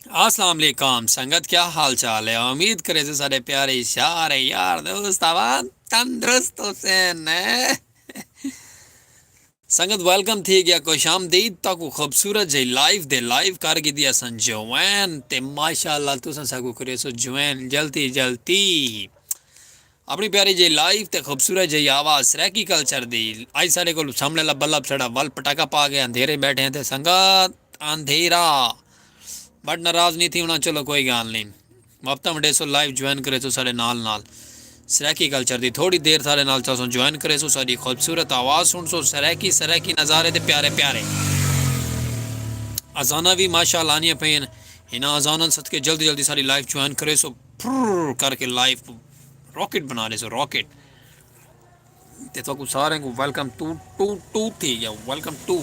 अस्सलाम वालेकुम संगत, क्या हाल चाल है? उम्मीद करे से सारे प्यारे सारे यार दोस्त आवाज तंदुरुस्त हुसैन है। संगत वेलकम थी गया खुश आमदीद तक खूबसूरत जी लाइव दे लाइव कर दिया सन जवैन ते माशाअल्लाह तुसा सगो करे सो जवैन जल्दी जल्दी अपनी प्यारी जी लाइव ते खूबसूरत जी आवाज सराकी कल्चर दी आई सारे को सामने ला बल्ब छड़ा वल पटाका पा के अंधेरे बैठे हैं ते संगत अंधेरा बट नाराज नहीं थी होना। चलो कोई गल नहीं, हफ्ता वडे सो लाइव ज्वाइन करे सो साढ़े नाल नाल सराकी कल्चर दी थोड़ी देर सारे नाल चलो ज्वाइन करे सो सारी खूबसूरत आवाज़ सुन सो सराकी सराकी नज़ारे ते प्यारे प्यारे अजाना भी माशाअल्लाह आनियां पेन इन्हें अजाना सदके जल्दी जल्दी सारी लाइव ज्वाइन करे सो फुर करके लाइव रॉकेट बना रहे सो रॉकेट ते तो सारे को वेलकम टू टू टू थी गया वेलकम टू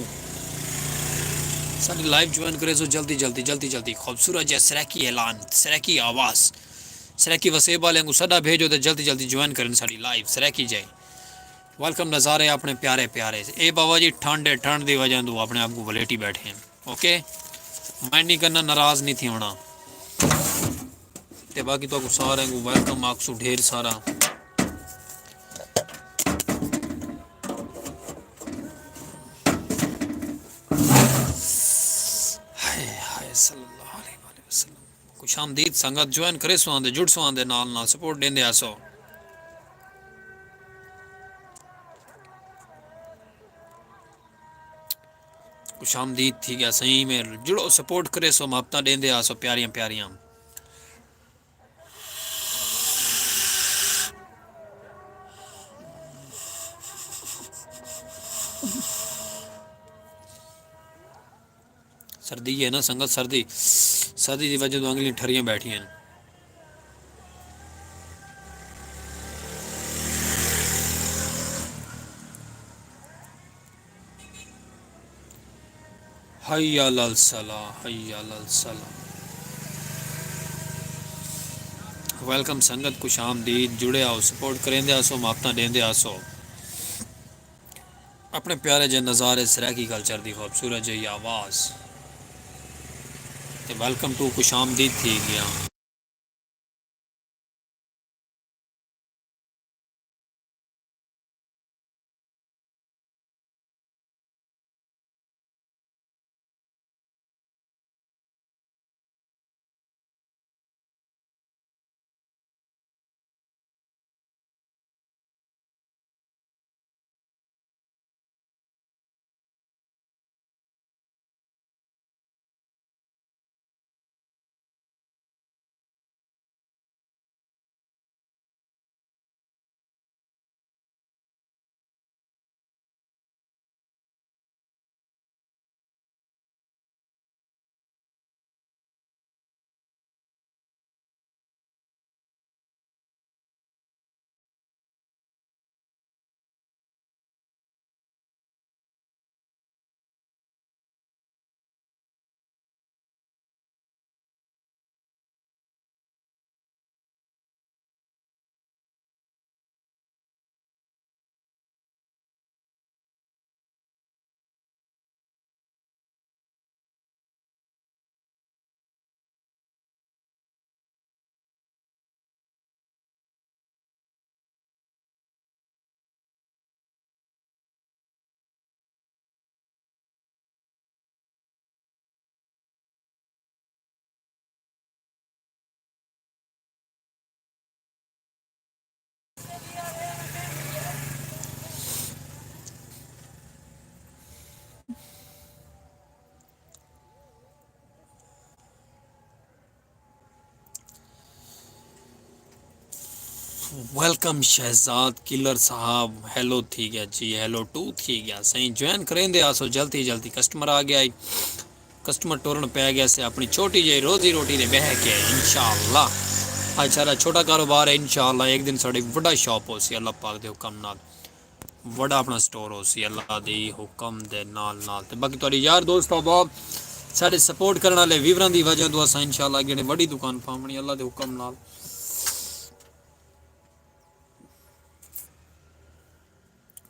सारी लाइव ज्वाइन करे सो जल्दी जल्दी जल्दी जल्दी खूबसूरत जै सराकी ऐलान सराकी आवाज़ सराकी वसेब वाले को सदा भेजो तो जल्दी जल्दी ज्वाइन करें साड़ी लाइव सराकी जाए वेलकम नज़ारे अपने प्यारे प्यारे ए बाबा जी ठंड है ठंड की वजह तो अपने आप को वलेटी बैठे हैं। ओके माइंड नहीं करना नाराज़ नहीं थी होना ते बाकी तो सारे को वेलकम आखसू ढेर सारा हाय हाय सल्लल्लाहु अलैहि वसल्लम खुश आमदीद संगत ज्वाइन करे सो आंदे जुड़ सो आंदे नाल नाल सपोर्ट देंदे आसो खुश आमदीद थी गया सही में जुड़ो सपोर्ट करे सो महबता देंदे आसो प्यारियां प्यारियां सर्दी है ना संगत सर्दी सर्दी की वजह तो अंगलियां ठरियां बैठी हैं। हय्या अल सलाह हय्या अल सलाह वेलकम संगत खुश आमदीद जुड़े आओ सपोर्ट करेंदे आसो महबता देंदे आसो अपने प्यारे जे नज़ारे सराकी कल्चर दी खूबसूरत जी आवाज़ ते वेलकम टू खुश आमदीद थी गया। वेलकम शहजाद किलर साहब हेलो थी गया जी हेलो टू थी गया सही ज्वाइन करेंदे आसो जल्दी जल्दी कस्टमर आ गया कस्टमर टोरन पै गया से अपनी छोटी जी रोजी रोटी ने बह के इंशाअल्लाह आज सारा छोटा कारोबार है इंशाअल्लाह एक दिन साड़ी बड़ा शॉप हो सी अल्लाह पाक दे हुक्म नाल बड़ा अपना स्टोर हो सी अल्लाह दी हुक्म दे नाल नाल ते बाकी तुहाडी यार दोस्त अहबाब सारे सपोर्ट करने वाले व्यूवरां दी वजह तो असां इंशाअल्लाह अगे बड़ी दुकान पावनी अल्लाह दे हुक्म नाल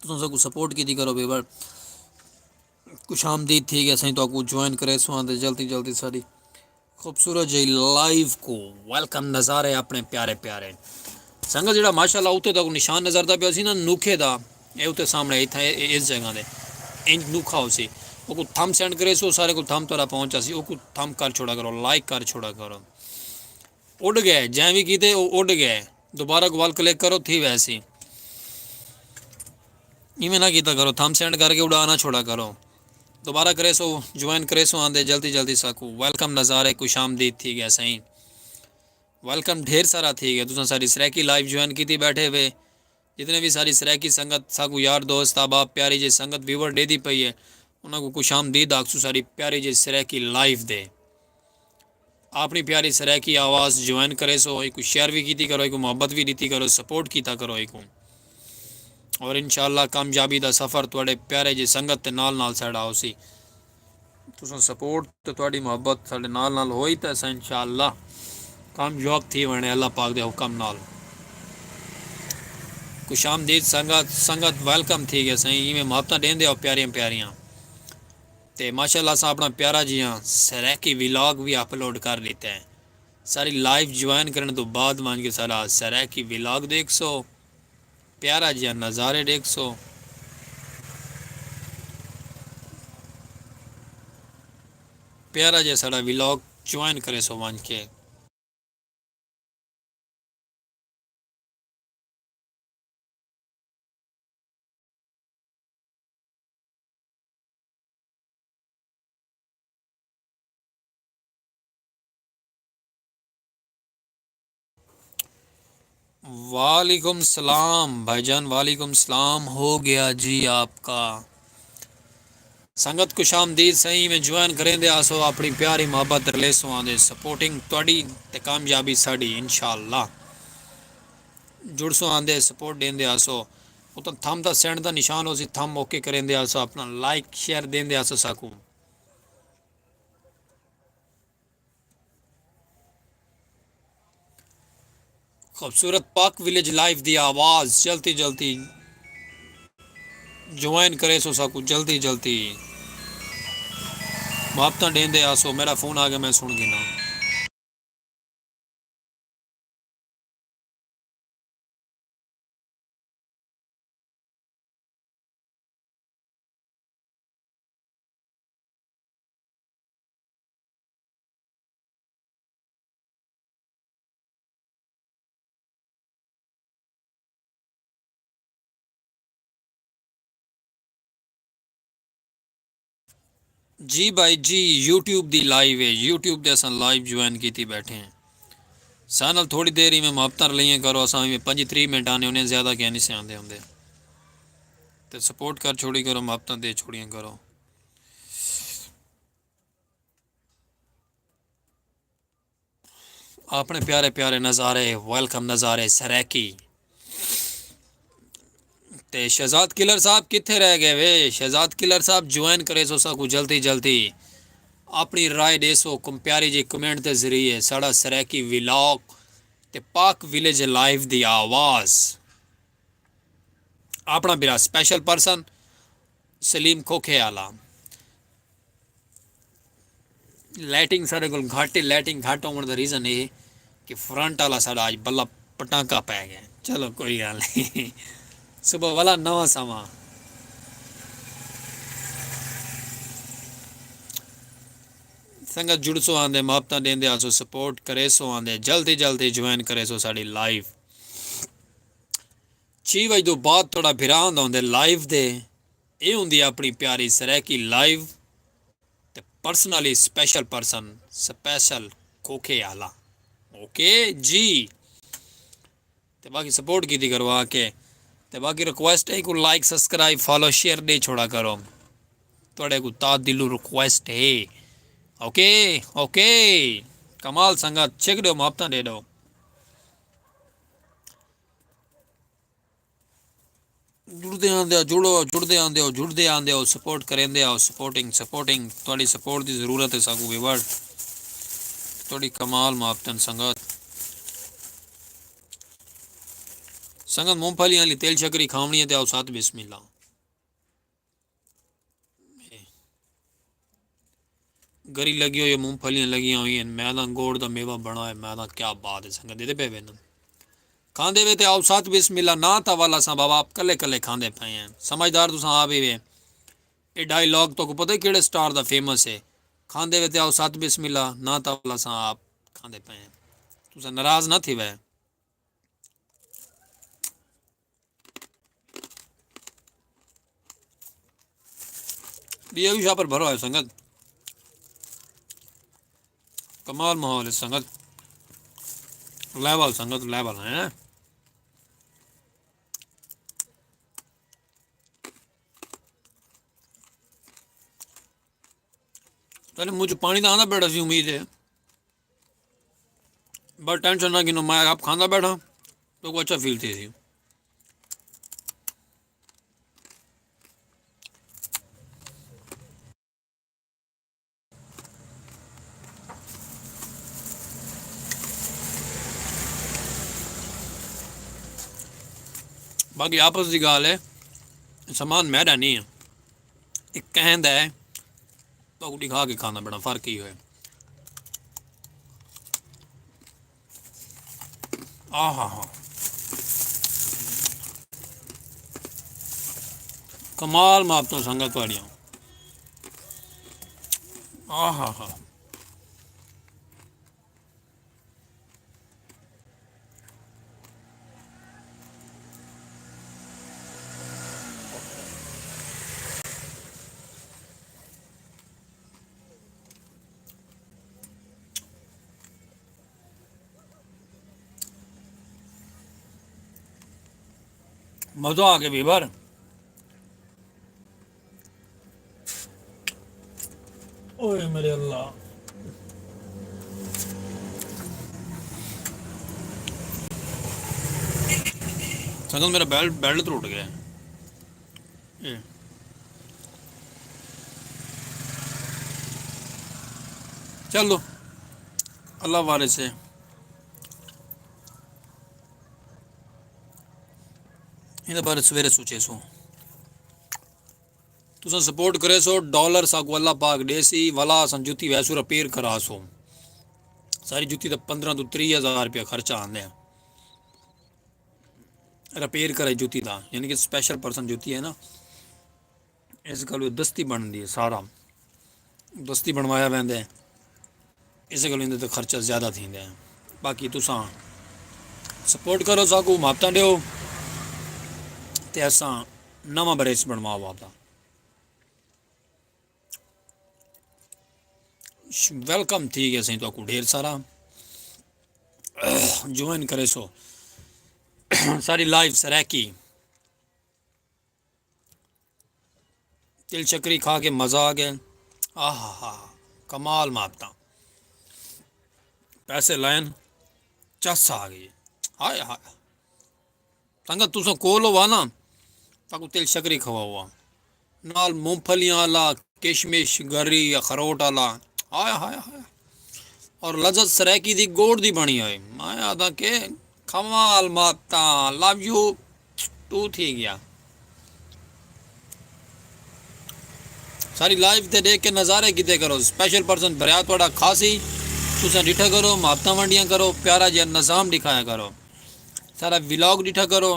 तुम सपोर्ट की करो बेबर खुश आमदीद थी गया सही तो ज्वाइन करे सो आंदे जल्दी जल्दी सारी खूबसूरत जी लाइव को वेलकम नज़ारे अपने प्यारे प्यारे संगत जरा माशाल्लाह उत्ते तक निशान नज़रता पिया सी ना नुखे दा ये उत्ते सामने इतना इस जगह दे इंज नुखा हो सी वो को थम सेंड करे सो सारे को थम तोरा पहुंचा सी वो को थम कर छोड़ा करो लाइक कर छोड़ा करो उड़ गए जै भी कीते वो उड़ गए दोबारा वाल क्लिक करो थी वैसी इवें ना कीता करो थम सेंड करके उड़ाना छोड़ा करो दोबारा करे सो ज्वाइन करे सो आंदे जल्दी जल्दी साकू वेलकम नज़ारे खुश आमदीद थी गया सही वेलकम ढेर सारा थी गया तुसा सारी सराकी लाइव ज्वाइन की थी बैठे हुए जितने भी सारी सराकी संगत साकू यार दोस्त आबाब प्यारी जी संगत व्यूवर दे दी पई है उन्होंने खुश आमदीद आखसू सारी प्यारी जी सराकी लाइव दे अपनी प्यारी सराकी आवाज़ ज्वाइन करे सो एक शेयर भी की करो एक मोहब्बत भी दी करो सपोर्ट किया करो एक और इंशाअल्लाह कामयाबी का सफ़र थोड़े प्यारे जी संगत नाल नाल साढ़ा हो सी तुसा सपोर्ट तो थोड़ी मोहब्बत साढ़े नाल नाल होई तो अस इंशाअल्लाह कामयाब थी वने अल्लाह पाक दे हुक्म नाल खुश आमदीद संगत संगत वेलकम थी गया सही इवें मोहब्बत देंदे हो प्यारियां प्यारियां ते माशाअल्लाह सा अपना प्यारा जियां सराकी व्लॉग भी अपलोड कर लेते हैं सारी लाइव ज्वाइन करने तो बाद मान के सारा सराकी व्लॉग देख सो प्यारा जिया नज़ारे देख सो प्यारा जिहा साड़ा व्लॉग ज्वाइन करे सो वन के वालेकुम सलाम भाईजान वालेकुम सलाम हो गया जी आपका संगत खुश आमदीद सही में ज्वाइन करें दे आसो अपनी प्यारी मोहब्बत रले सो आंदे सपोर्टिंग थोड़ी ते कामयाबी साड़ी इंशाअल्लाह जुड़ सो आंदे सपोर्ट देंदे आसो वो तो थम दा सेंड दा निशान हो सी थम ओके करें दे आसो अपना लाइक शेयर देंदे आसो साकू खूबसूरत पाक विलेज लाइव दी आवाज़ जल्दी जल्दी ज्वाइन करे सो साकू जल्दी जल्दी मोहब्बत देंदे आसो मेरा फ़ोन आ गया मैं सुन गिना जी भाई जी यूट्यूब दी लाइव है यूट्यूब दे असां लाइव ज्वाइन की थी बैठे हैं सानल थोड़ी देर ही में मोहब्बत लिया करो असां में 25-30 मिनट आने उन्हें ज़्यादा क्या नहीं से आते होंगे तो सपोर्ट कर छोड़ी करो मोहब्बत दे छोड़ियाँ करो अपने प्यारे प्यारे नज़ारे वेलकम नज़ारे सराकी ते शहजाद किलर साहब कितने रह गए वे शहजाद किलर साहब ज्वाइन करे सो साकू जल्दी जल्दी अपनी राय दे सो प्यारी जी कमेंट के जरिए साड़ा सराकी व्लॉग ते पाक विलेज लाइव दी आवाज़ अपना मेरा स्पेशल पर्सन सलीम खोखे आला लाइटिंग सारे को घाटे लाइटिंग घाट होने का रीज़न ये कि फ्रंट वाला साड़ा अज बल्ला पटाका पै गया चलो कोई गल नहीं सुबह वाला नवा समा संगत जुड़ सो आंदे मोहब्बत देंदे आसो सपोर्ट करे सो आंदे जल्दी जल्दी ज्वाइन करे सो साड़ी लाइव 6 बजे तो बाद थोड़ा फिरा होंदे लाइव दे ये होंदी अपनी प्यारी सराकी लाइव ते पर्सनली स्पेशल पर्सन स्पेशल खोखे आला ओके जी ते बाकी सपोर्ट की थी करवा के ते बाकी रिक्वेस्ट है को लाइक सब्सक्राइब फॉलो शेयर दे छोड़ा करो थोड़े को ता दिलू रिक्वेस्ट है ओके ओके कमाल संगत चेक दो मोहब्बत दे दो जुड़ते आंदे हो जुड़ो जुड़ते आंदे हो जुड़ते आंदे हो सपोर्ट करेंदे हो सपोर्टिंग सपोर्टिंग थोड़ी सपोर्ट की ज़रूरत है साकू विवर्ड थोड़ी कमाल मोहब्बत संगत संगत मूंगफली वाली तेल शक्करी खावनी है तो आओ साथ बिस्मिल्लाह गरी लगी हुई है, मूंगफलियां लगी हुई हैं, मैदा गोड़ का मेवा बना है। मैदा क्या बात है संगत, दे पे वे खांदे वे ते आओ साथ बिस्मिल्लाह ना था वाला सा बाबा आप कले कले खांदे पे हैं। समझदार तुसा आ भी वे ये डायलॉग तो को पता है केड़े स्टार दा फेमस है। खांदे वे ते आओ साथ बिस्मिल्लाह ना था वाला सा आप खांदे पे हैं। तुसा नाराज ना थी वे। ये भी शाह पर भरो है संगत, कमाल माहौल है संगत, लेवल संगत लेवल है। पहले मुझे पानी तो आना बैठा सी उम्मीद है, बस टेंशन ना कि मैं आप खाना बैठा तो को अच्छा फील थी। बाकी आपस की गाल है, समान मैदा नहीं है, एक कहद है तो दिखा के खाना बड़ा फर्क ही है। आ हा हा कमाल माप तो संगत वाड़िया। आ हा हा मजा आ गया बीबर। ओए मेरे अल्लाह, संगत मेरा बेल्ट बेल्ट तो उठ गया है। चलो अल्लाह वाले से इन बारे सवेरे सोचे सो तुसा सपोर्ट करे सो डॉलर साकू अल्लाह पाक देसी वाला सन जुत्ती वैसू रिपेयर करा सो। सारी जुत्ती तो 15 तो 30,000 रुपया खर्चा आंदे रिपेयर करे जुत्ती का, यानी कि स्पेशल पर्सन जुत्ती है ना, इस गल दस्ती बनती है, सारा दस्ती बनवाया वैंदे, इस गल इनते खर्चा ज़्यादा थी। बाकी तुसा सपोर्ट करो साकू मापता दो ते असा नवा बरेस बनवाओ आपका। वेलकम थी गया सही तो आपको ढेर सारा ज्वाइन करे सो सारी लाइव सरैकी तिल चक्री खा के मज़ा आ गया। आह हा कमाल मापता पैसे लाइन चस आ गई। हाय हाय संगत तुसा कोल हुआ ना ताकू तिल चक्री खवा हुआ नाल मूंगफलियां आला किशमिश गरी अखरोट आला। हाय हाय हाय और लजत सरैकी दी गोड़ दी बनी हुई मैं आदा के कमाल माता लव यू तू थी गया। सारी लाइव ते देख के नज़ारे किते करो, स्पेशल पर्सन भरिया थोड़ा खासी तुसा डिठा करो, मापता वंडियां करो, प्यारा जहा निज़ाम दिखाया करो, सारा व्लॉग डिठा करो,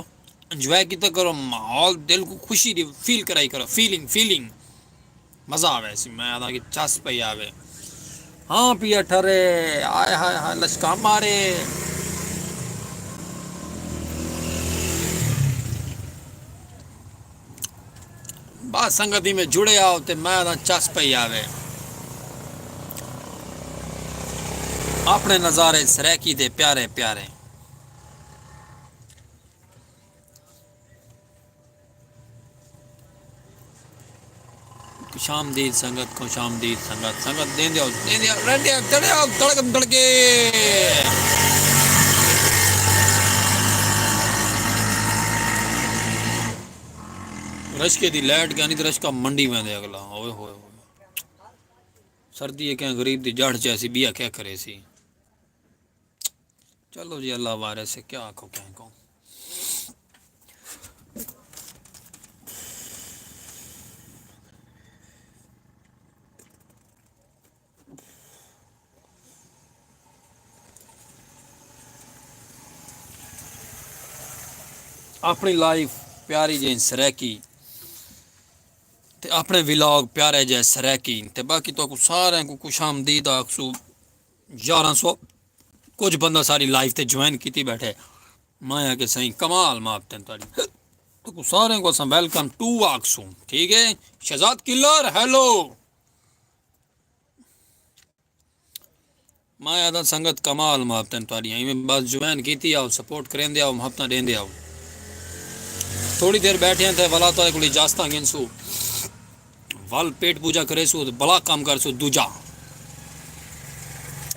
इंजॉय किता करो, माहौल दिल को खुशी दी फील कराई करो, फीलिंग फीलिंग मज़ा आवे ऐसी मैं आदा कि चस पई आवे। हाँ पिया ठरे आय हाय हाय लश्का मारे बात संगति में जुड़े आओ ते मैं आदा चस पई आवे। अपने नज़ारे सरैकी दे प्यारे प्यारे। खुशामदीद संगत, खुशामदीद संगत, संगत दे दियो रेडी चढ़े आओ धड़कन धड़के। रशके दी लाइट क्या नहीं तो रशका मंडी में दे अगला ओए होए सर्दी है क्या गरीब दी जड़ जैसी बिया क्या करे सी। चलो जी अल्लाह वारे से क्या आखो क्या को। अपनी लाइफ प्यारी जी सरैकी ते अपने व्लॉग प्यारे जे सरैकी ते बाकी तो सारे को खुश आमदीद आखसू 1100 कुछ बंदा सारी लाइफ ते ज्वाइन की बैठे मैं आके सही कमाल मापते तारी तो सारे को वेलकम टू आखसू ठीक है शहजाद किलर हेलो मैं आदा संगत कमाल मापते तारी में बस ज्वाइन की आओ सपोर्ट करें दे आओ हफ्ता दें आओ थोड़ी देर बैठे थे वाला तो को इजाजत गिनसू वल पेट पूजा करे सू बड़ा काम कर सू दूजा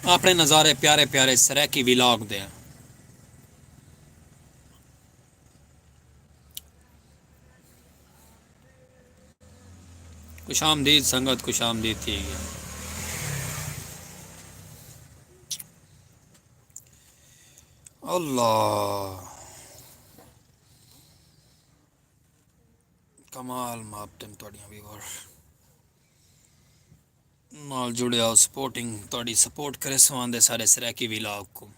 अपने नज़ारे प्यारे प्यारे सरैकी व्लॉग दे खुश आमदीद संगत खुश आमदीद थी अल्लाह कमाल मापते भी और नाल जुड़े आओ सपोर्टिंग थोड़ी सपोर्ट करे सवांदे सारे सरैकी व्लॉग को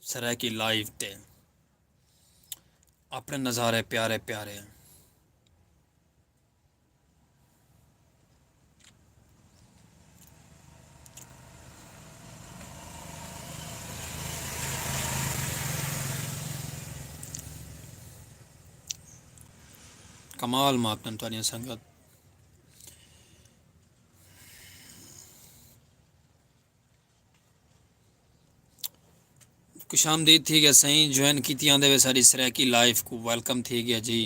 सरैकी लाइव ते अपने नज़ारे प्यारे प्यारे कमाल मापते थोड़ी संगत खुश आमदीद थी गया सही ज्वाइन की आंदे वे सारी सरैकी लाइफ को वेलकम थी गया जी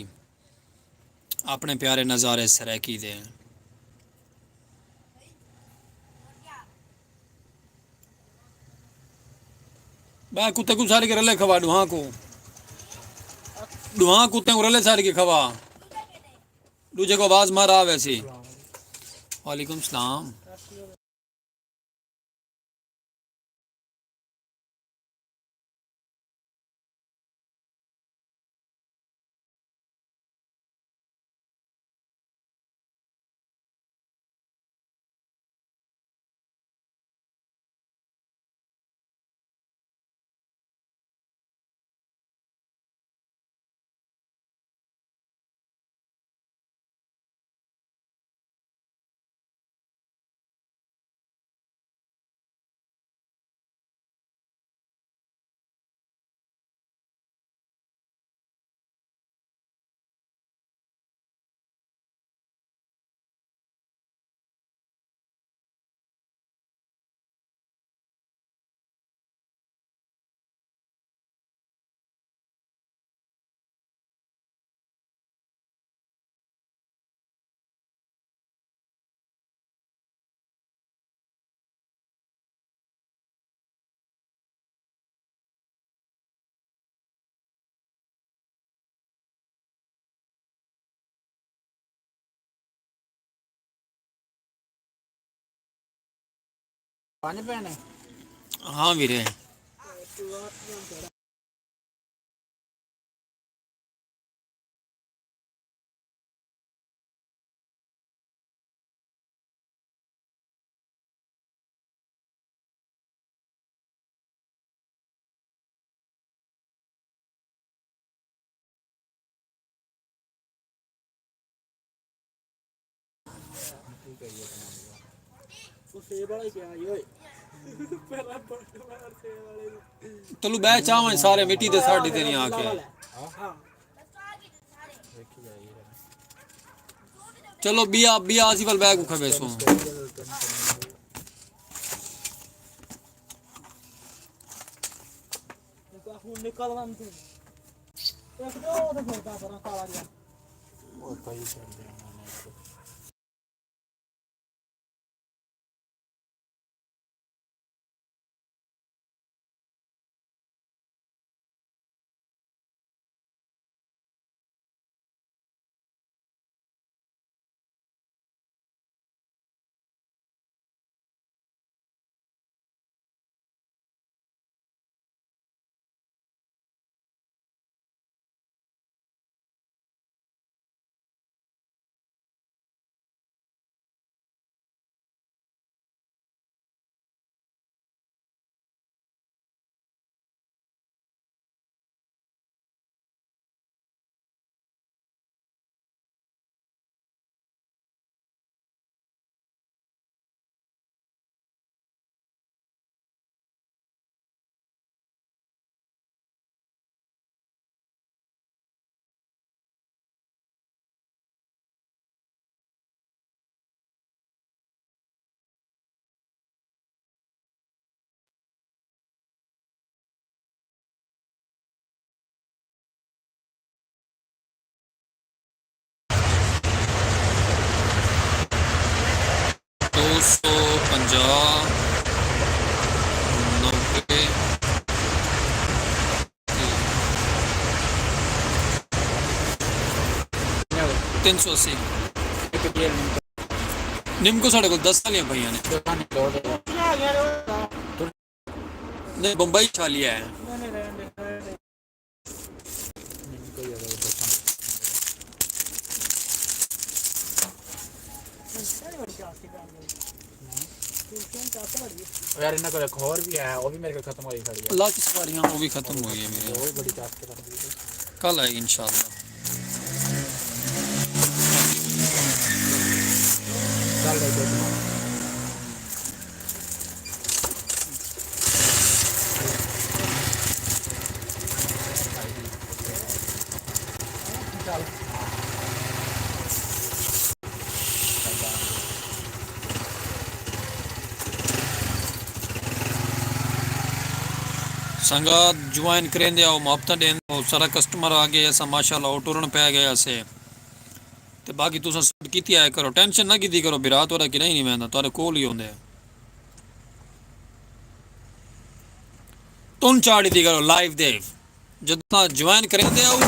अपने प्यारे नज़ारे सरैकी दे मैं कुत्ते को सारी के रले खवा डुहा कुत्ते को रले सारी के खवा दूजे को आवाज मारा वैसी वालेकुम सलाम हाँ वीरे तलू बह चाव सारे मिट्टी दे साड़ी ते नहीं आके चलो बिया बिया आसी वाल बैग उखा बेसो 380 एक जेल निम्को साढ़े को 10 सालियां भैया ने दुकान दो दे नहीं बम्बई छा लिया है कोई अगर दुकान यार इन्ना को एक और भी है वो भी मेरे को खत्म हो गई खड़ी है अल्लाह की सवारियां वो भी खत्म हुई है मेरी वो भी बड़ी चास के बन गई कल आएगी इंशाल्लाह चल रही है चल संगत ज्वाइन करें आओ मुहब्बत दें सारा कस्टमर आ गए ऐसा माशाल्लाह टुरन पै गया से ते बाकी तुम सब की आया करो टेंशन ना की करो बिरात वाला कि नहीं मैं तुरे कोल ही होंगे तुम चाड़ी दी करो लाइव दे जितना ज्वाइन करें आओ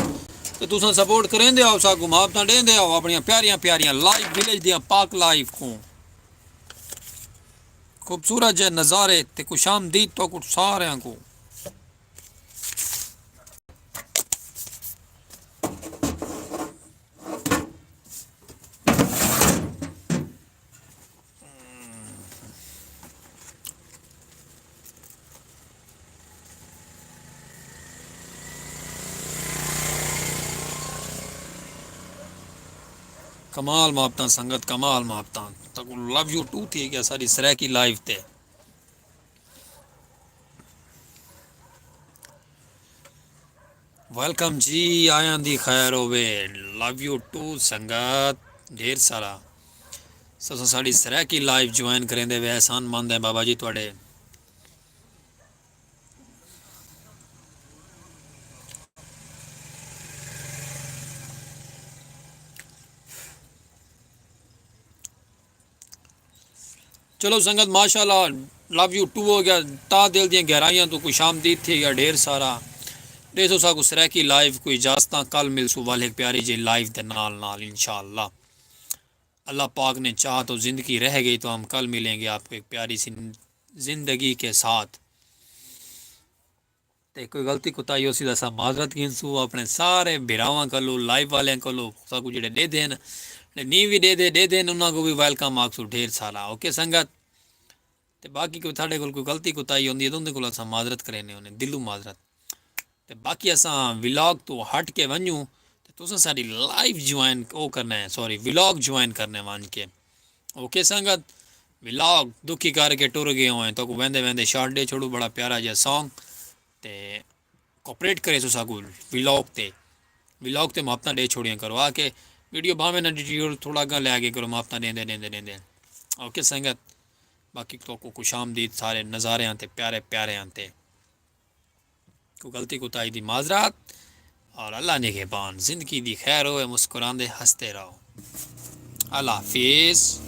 तो तुम सपोर्ट करें आओ सागू मुहब्बत दें आओ अपन प्यारियां प्यारियां लाइव विलेज दियां पाक लाइव को खूबसूरत जे नज़ारे ते खुशामदीद तो कुछ सारे को कमाल मुहब्बत संगत कमाल मुहब्बत तक लव यू टू थी क्या सारी सरै की लाइव ते वेलकम जी आया दी खैर होवे लव यू टू संगत ढेर सारा सब साड़ी सरै की लाइव ज्वाइन करें दे वे एहसान मंद है बाबा जी थोड़े चलो संगत माशाल्लाह लव यू टू हो गया ता दिल दी गहराइयां तो कुछ आमदीद थी गया ढेर सारा देखो सा कुछ रह की लाइव कोई इजाजत कल मिलसू वाले प्यारी जी लाइव दे नाल नाल इंशाअल्लाह अल्लाह पाक ने चाह तो ज़िंदगी रह गई तो हम कल मिलेंगे आपको एक प्यारी सी ज़िंदगी के साथ ते कोई गलती कुताई हो सीधा सा माजरत गिनसू अपने सारे बिरावां कलो लाइव वाले कलो सब जेडे दे देन नी भी दे देन उन्होंने को भी वेलकम आखसू ढेर सारा ओके संगत ते बाकी कोई थाड़े कोल कोई गलती कुताई होंदी है तो उनके कोल असां माजरत करेने उन्हें दिलू माजरत ते बाकी असां व्लॉग तो हट के वन्यूं ते तुसां साडी लाइव ज्वाइन ओ करना है सॉरी व्लॉग ज्वाइन करने वन के ओके संगत व्लॉग दुखी करके टुर गए हुए तो को वेंदे वेंदे शॉर्ट डे छोड़ू बड़ा प्यारा जिहा सॉन्ग ते कोऑपरेट करे तुसा को व्लॉग ते मुहब्बतां डे छोड़ियां करो आके वीडियो भावें ना डिटेल थोड़ा अग्गा ले आगे करो मुहब्बतां देंदे ओके संगत बाकी तो को खुशामदीद सारे नज़ारे आते प्यारे प्यारे आते को गलती कुताई दी माजरात और अल्लाह निगहबान ज़िंदगी दी खैर हो मुस्कुरांदे हंसते रहो अल्लाह हाफिज़।